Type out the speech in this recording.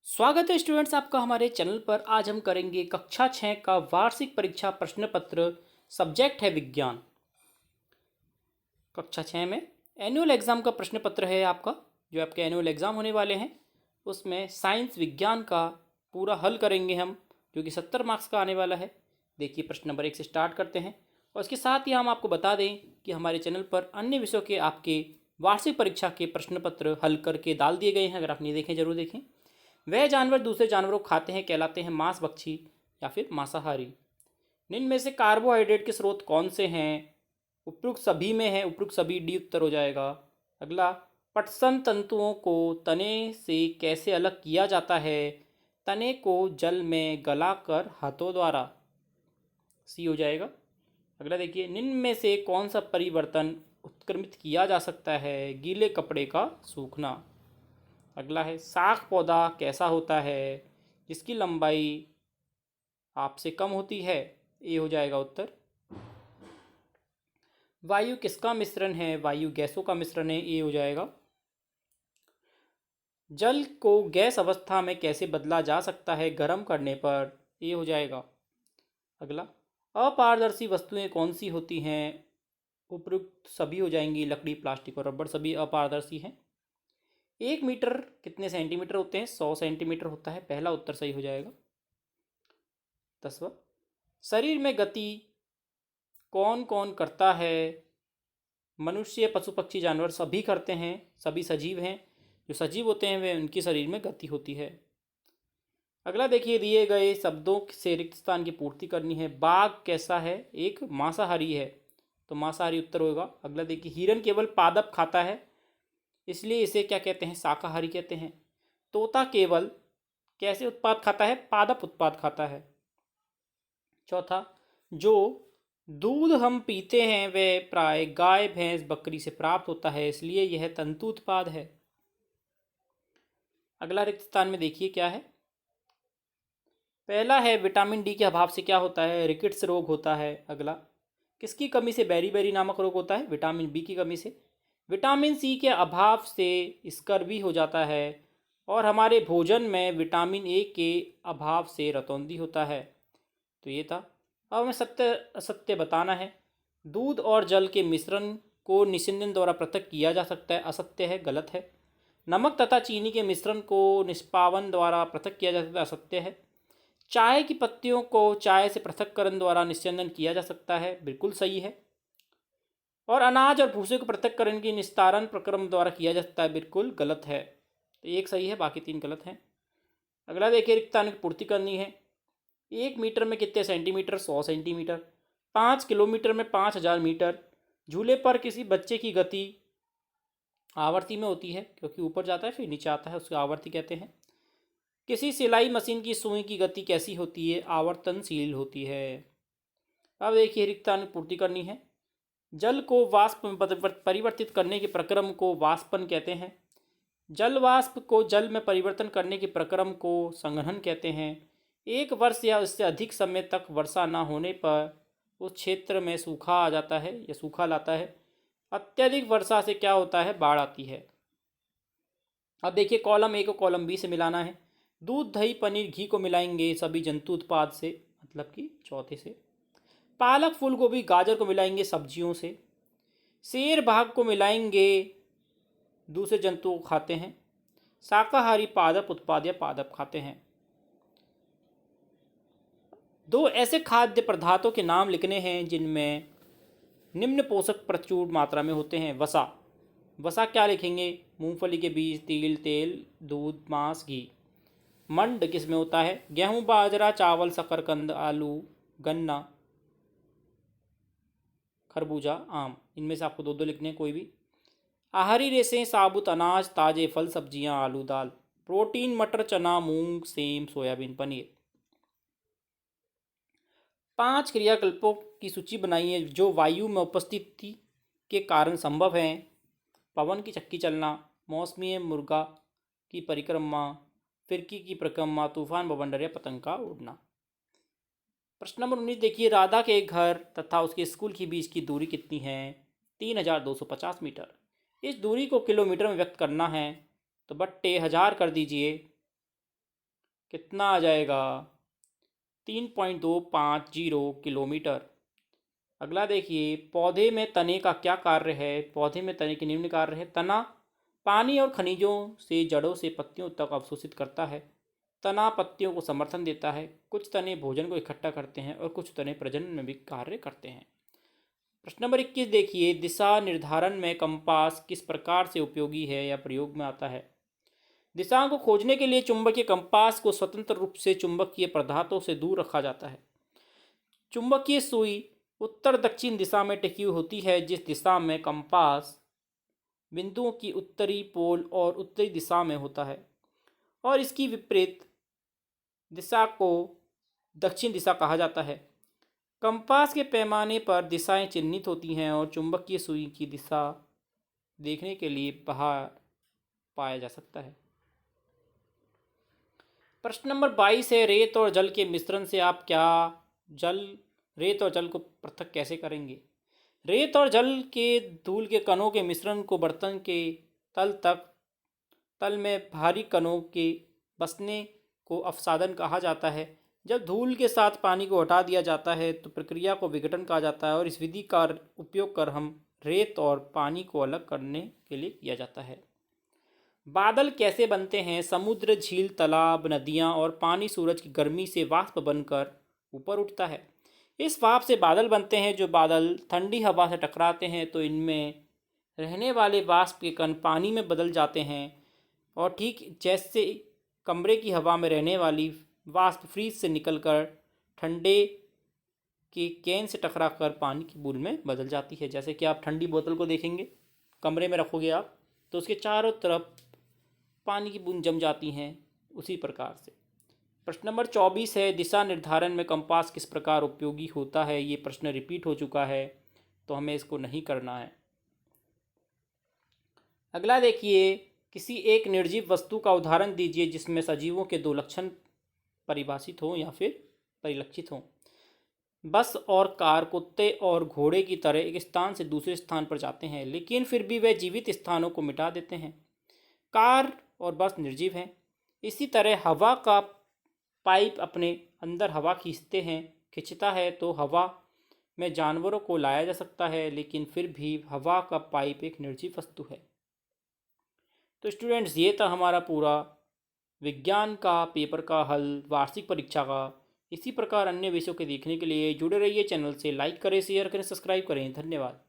स्वागत है स्टूडेंट्स आपका हमारे चैनल पर। आज हम करेंगे कक्षा 6 का वार्षिक परीक्षा प्रश्न पत्र। सब्जेक्ट है विज्ञान। कक्षा 6 में एनुअल एग्ज़ाम का प्रश्न पत्र है आपका, जो आपके एनुअल एग्ज़ाम होने वाले हैं उसमें साइंस विज्ञान का पूरा हल करेंगे हम, जो कि 70 मार्क्स का आने वाला है। देखिए प्रश्न नंबर 1 से स्टार्ट करते हैं और इसके साथ ही हम आपको बता दें कि हमारे चैनल पर अन्य विषयों के आपके वार्षिक परीक्षा के प्रश्न पत्र हल करके डाल दिए गए हैं। अगर आप नहीं देखें जरूर देखें। वह जानवर दूसरे जानवरों को खाते हैं कहलाते हैं मांसभक्षी या फिर मांसाहारी। निम्न में से कार्बोहाइड्रेट के स्रोत कौन से हैं? उपयुक्त सभी में है, उपयुक्त सभी डी उत्तर हो जाएगा। अगला, पटसन तंतुओं को तने से कैसे अलग किया जाता है? तने को जल में गलाकर हाथों द्वारा, सी हो जाएगा। अगला देखिए, निम्न में से कौन सा परिवर्तन उत्क्रमित किया जा सकता है? गीले कपड़े का सूखना। अगला है, शाख पौधा कैसा होता है जिसकी लंबाई आपसे कम होती है? ए हो जाएगा उत्तर। वायु किसका मिश्रण है? वायु गैसों का मिश्रण है, ए हो जाएगा। जल को गैस अवस्था में कैसे बदला जा सकता है गर्म करने पर? ए हो जाएगा। अगला, अपारदर्शी वस्तुएं कौन सी होती हैं? उपयुक्त सभी हो जाएंगी, लकड़ी प्लास्टिक और रबर सभी अपारदर्शी हैं। 1 मीटर कितने सेंटीमीटर होते हैं? 100 सेंटीमीटर होता है, पहला उत्तर सही हो जाएगा। 10वां, शरीर में गति कौन कौन करता है? मनुष्य, पशु पक्षी जानवर सभी करते हैं, सभी सजीव हैं। जो सजीव होते हैं वे, उनके शरीर में गति होती है। अगला देखिए, दिए गए शब्दों से रिक्त स्थान की पूर्ति करनी है। बाघ कैसा है? एक मांसाहारी है, तो मांसाहारी उत्तर होगा। अगला देखिए, हिरन केवल पादप खाता है इसलिए इसे क्या कहते हैं? शाकाहारी कहते हैं। तोता केवल कैसे उत्पाद खाता है? पादप उत्पाद खाता है। चौथा, जो दूध हम पीते हैं वह प्राय गाय भैंस बकरी से प्राप्त होता है इसलिए यह तंतु उत्पाद है। अगला रिक्त स्थान में देखिए क्या है। पहला है, विटामिन डी के अभाव से क्या होता है? रिकेट्स रोग होता है। अगला, किसकी कमी से बेरी नामक रोग होता है? विटामिन बी की कमी से। विटामिन सी के अभाव से स्कर्वी हो जाता है और हमारे भोजन में विटामिन ए के अभाव से रतौंधी होता है। तो ये था। अब हमें सत्य असत्य बताना है। दूध और जल के मिश्रण को निस्यंदन द्वारा पृथक किया जा सकता है, असत्य है, गलत है। नमक तथा चीनी के मिश्रण को निष्पावन द्वारा पृथक किया जा सकता है, असत्य है। चाय की पत्तियों को चाय से पृथक्करण द्वारा निस्यंदन किया जा सकता है, बिल्कुल सही है। और अनाज और भूसे को पृथक्करण की निस्तारण प्रक्रम द्वारा किया जा सकता है, बिल्कुल गलत है। तो एक सही है, बाकी 3 गलत हैं। अगला देखिए, रिक्त स्थान की पूर्ति करनी है। 1 मीटर में कितने सेंटीमीटर? 100 सेंटीमीटर। 5 किलोमीटर में 5000 मीटर। झूले पर किसी बच्चे की गति आवर्ती में होती है, क्योंकि ऊपर जाता है फिर नीचे आता है, उसको आवर्ती कहते हैं। किसी सिलाई मशीन की सुई की गति कैसी होती है? आवर्तनशील होती है। अब देखिए, रिक्त स्थान की पूर्ति करनी है। जल को वाष्प में परिवर्तित करने के प्रक्रम को वाष्पन कहते हैं। जल वाष्प को जल में परिवर्तन करने के प्रक्रम को संघनन कहते हैं। 1 वर्ष या उससे अधिक समय तक वर्षा न होने पर उस क्षेत्र में सूखा आ जाता है या सूखा लाता है। अत्यधिक वर्षा से क्या होता है? बाढ़ आती है। अब देखिए, कॉलम ए को कॉलम बी से मिलाना है। दूध दही पनीर घी को मिलाएंगे सभी जंतु उत्पाद से, मतलब कि चौथे से। पालक फूल गोभी गाजर को मिलाएंगे सब्जियों से। शेर भाग को मिलाएंगे दूसरे जंतुओं को खाते हैं। शाकाहारी पादप उत्पाद या पादप खाते हैं। 2 ऐसे खाद्य पदार्थों के नाम लिखने हैं जिनमें निम्न पोषक प्रचुर मात्रा में होते हैं। वसा, वसा क्या लिखेंगे? मूंगफली के बीज, तिल, तेल, दूध, मांस, घी। मंड किस में होता है? गेहूं, बाजरा, चावल, शकरकंद, आलू, गन्ना, खरबूजा, आम। इनमें से आपको 2 लिखने हैं, कोई भी। आहारी रेशें, साबुत अनाज, ताजे फल सब्जियां, आलू, दाल। प्रोटीन, मटर, चना, मूंग, सेम, सोयाबीन, पनीर। 5 क्रियाकल्पों की सूची बनाइए जो वायु में उपस्थिति के कारण संभव हैं। पवन की चक्की चलना, मौसमी मुर्गा की परिक्रमा, फिरकी की परिक्रमा, तूफान, बवंडर या पतंग का उड़ना। प्रश्न नंबर 19 देखिए, राधा के घर तथा उसके स्कूल के बीच की दूरी कितनी है? 3250 मीटर। इस दूरी को किलोमीटर में व्यक्त करना है, तो बट्टे 1000 कर दीजिए। कितना आ जाएगा? 3.250 किलोमीटर। अगला देखिए, पौधे में तने का क्या कार्य है? पौधे में तने के निम्न कार्य है। तना पानी और खनिजों से जड़ों से पत्तियों तक अवशोषित करता है। तना पत्तियों को समर्थन देता है। कुछ तने भोजन को इकट्ठा करते हैं और कुछ तने प्रजनन में भी कार्य करते हैं। प्रश्न नंबर 21 देखिए, दिशा निर्धारण में कंपास किस प्रकार से उपयोगी है या प्रयोग में आता है? दिशाओं को खोजने के लिए चुंबकीय कंपास को स्वतंत्र रूप से चुंबकीय पदार्थों से दूर रखा जाता है। चुंबकीय सुई उत्तर दक्षिण दिशा में टिकी होती है। जिस दिशा में कंपास बिंदुओं की उत्तरी पोल और उत्तरी दिशा में होता है और इसकी विपरीत दिशा को दक्षिण दिशा कहा जाता है। कंपास के पैमाने पर दिशाएं चिन्हित होती हैं और चुंबकीय सुई की दिशा देखने के लिए बाहर पाया जा सकता है। प्रश्न नंबर 22 है, रेत और जल के मिश्रण से आप क्या रेत और जल को पृथक कैसे करेंगे? रेत और जल के धूल के कणों के मिश्रण को बर्तन के तल में भारी कणों के बसने को अपसादन कहा जाता है। जब धूल के साथ पानी को हटा दिया जाता है तो प्रक्रिया को विघटन कहा जाता है और इस विधि का उपयोग कर हम रेत और पानी को अलग करने के लिए किया जाता है। बादल कैसे बनते हैं? समुद्र, झील, तालाब, नदियाँ और पानी सूरज की गर्मी से वाष्प बनकर ऊपर उठता है। इस भाप से बादल बनते हैं। जो बादल ठंडी हवा से टकराते हैं तो इनमें रहने वाले वाष्प के कण पानी में बदल जाते हैं और ठीक जैसे कमरे की हवा में रहने वाली वाष्प फ्रीज से निकलकर ठंडे के कैन से टकराकर पानी की बूंद में बदल जाती है। जैसे कि आप ठंडी बोतल को देखेंगे, कमरे में रखोगे आप तो उसके चारों तरफ पानी की बूंद जम जाती हैं, उसी प्रकार से। प्रश्न नंबर 24 है, दिशा निर्धारण में कंपास किस प्रकार उपयोगी होता है? ये प्रश्न रिपीट हो चुका है तो हमें इसको नहीं करना है। अगला देखिए, किसी एक निर्जीव वस्तु का उदाहरण दीजिए जिसमें सजीवों के दो लक्षण परिभाषित हों या फिर परिलक्षित हों। बस और कार कुत्ते और घोड़े की तरह एक स्थान से दूसरे स्थान पर जाते हैं, लेकिन फिर भी वे जीवित स्थानों को मिटा देते हैं। कार और बस निर्जीव हैं। इसी तरह हवा का पाइप अपने अंदर हवा खींचता है तो हवा में जानवरों को लाया जा सकता है, लेकिन फिर भी हवा का पाइप एक निर्जीव वस्तु है। तो स्टूडेंट्स, ये था हमारा पूरा विज्ञान का पेपर का हल वार्षिक परीक्षा का। इसी प्रकार अन्य विषयों के देखने के लिए जुड़े रहिए चैनल से। लाइक करें, शेयर करें, सब्सक्राइब करें। धन्यवाद।